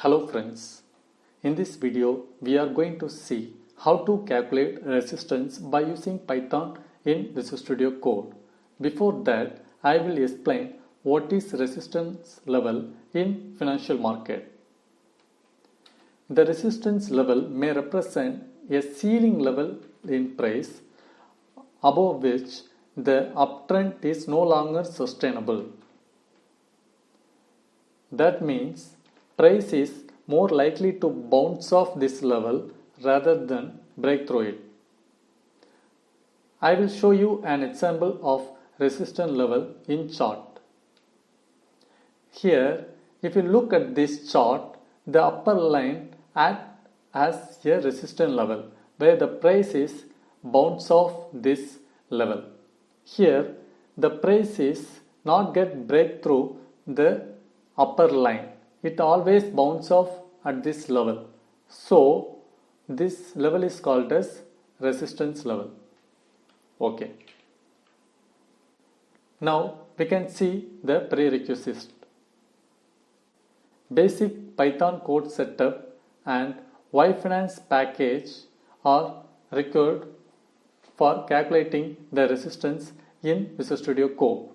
Hello friends, in this video we are going to see how to calculate resistance by using Python in Visual Studio Code. Before that, I will explain what is resistance level in financial market. The resistance level may represent a ceiling level in price above which the uptrend is no longer sustainable. That means price is more likely to bounce off this level rather than break through it. I will show you an example of resistance level in chart. Here, if you look at this chart, the upper line acts as a resistance level where the price is bounce off this level. Here, the price is not get break through the upper line. It always bounce off at this level. So, this level is called as resistance level. Okay. Now, we can see the prerequisites. Basic Python code setup and Y-Finance package are required for calculating the resistance in Visual Studio Code.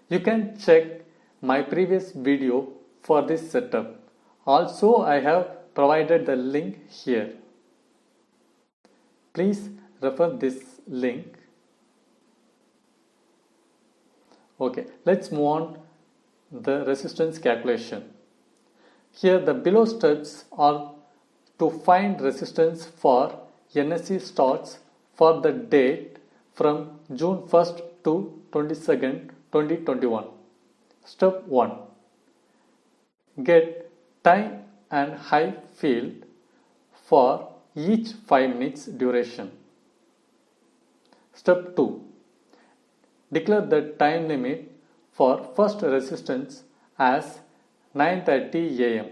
You can check my previous video for this setup. Also, I have provided the link here. Please refer this link. Okay, let's move on the resistance calculation. Here the below steps are to find resistance for NSE stocks for the date from June 1st to 22nd, 2021. Step 1. Get time and high field for each 5 minutes duration. Step 2. Declare the time limit for first resistance as 9:30 am.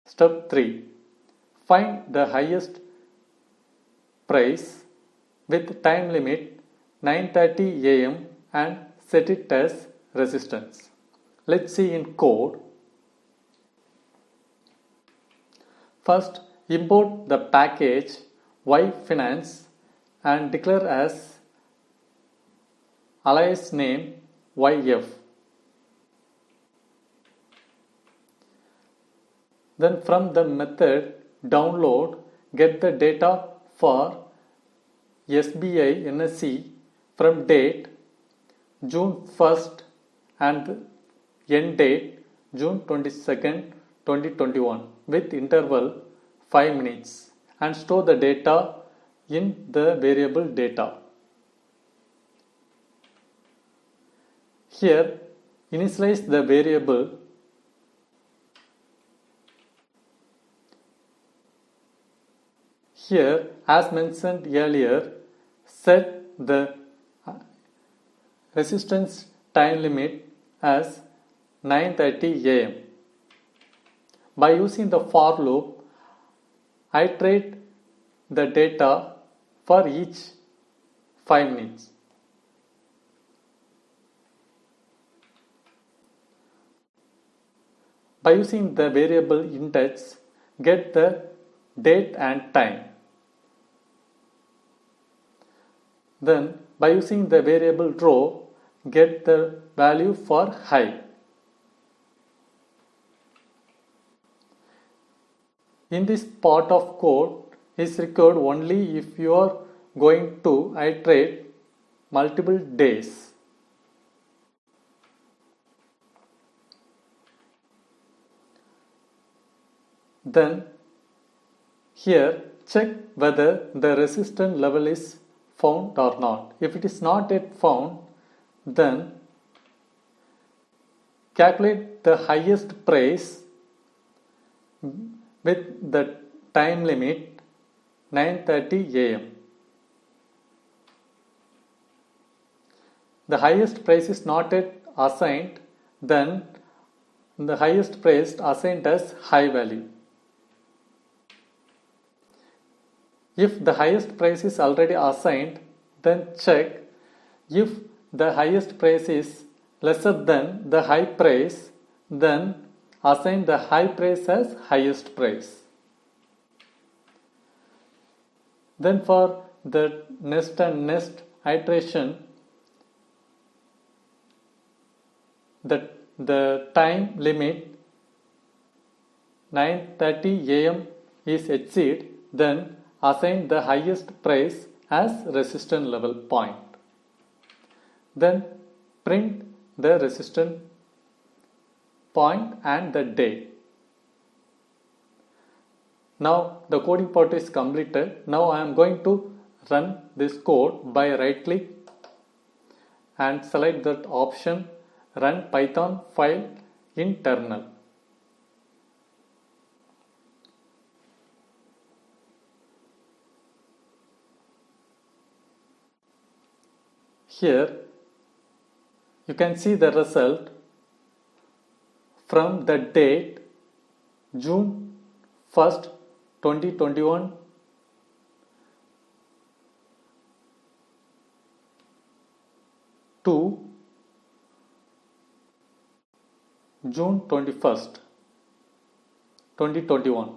Step 3. Find the highest price with time limit 9:30 am and set it as resistance. Let's see in code. First, import the package Y-Finance and declare as alias name YF. Then from the method download, get the data for SBI NSE from date June 1st and end date June 22nd, 2021 with interval 5 minutes and store the data in the variable data. Here, initialize the variable here as mentioned earlier, set the resistance time limit as 9:30 am. By using the for loop, iterate the data for each 5 minutes. By using the variable index, get the date and time. Then, by using the variable row, get the value for high. In this part of code is required only if you are going to iterate multiple days. Then here check whether the resistance level is found or not. If it is not yet found, then calculate the highest price with the time limit 9:30 am. The highest price is not yet assigned, then the highest price assigned as high value. If the highest price is already assigned, then check if the highest price is lesser than the high price, then assign the high price as highest price. Then for the next and next iteration, the time limit 9:30 am is exceed, then assign the highest price as resistance level point. Then print the resistance point and the date. Now the coding part is completed. Now I am going to run this code by right click and select that option, run Python file in terminal. Here you can see the result from the date June 1st 2021 to June 21st 2021.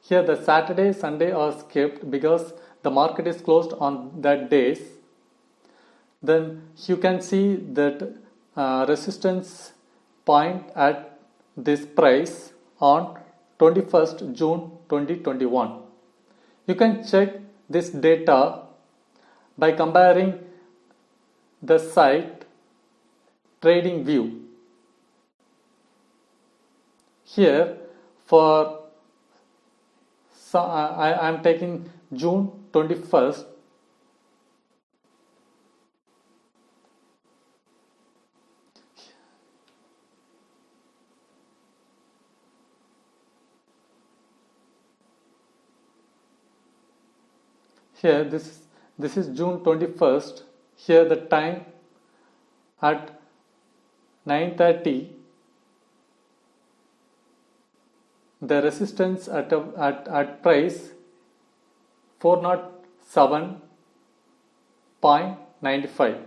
Here the Saturday, Sunday are skipped because the market is closed on that days. Then you can see that resistance point at this price on 21st June 2021. You can check this data by comparing the site TradingView. Here for I am taking June 21st. Here this is June 21st. Here the time at 9:30. The resistance at price 407.95.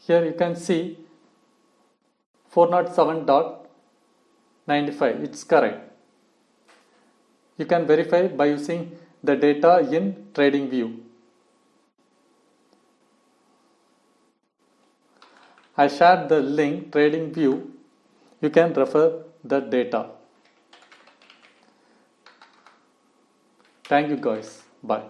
Here you can see 407.95. It's correct. You can verify by using the data in TradingView. I shared the link TradingView. You can refer the data. Thank you guys. Bye.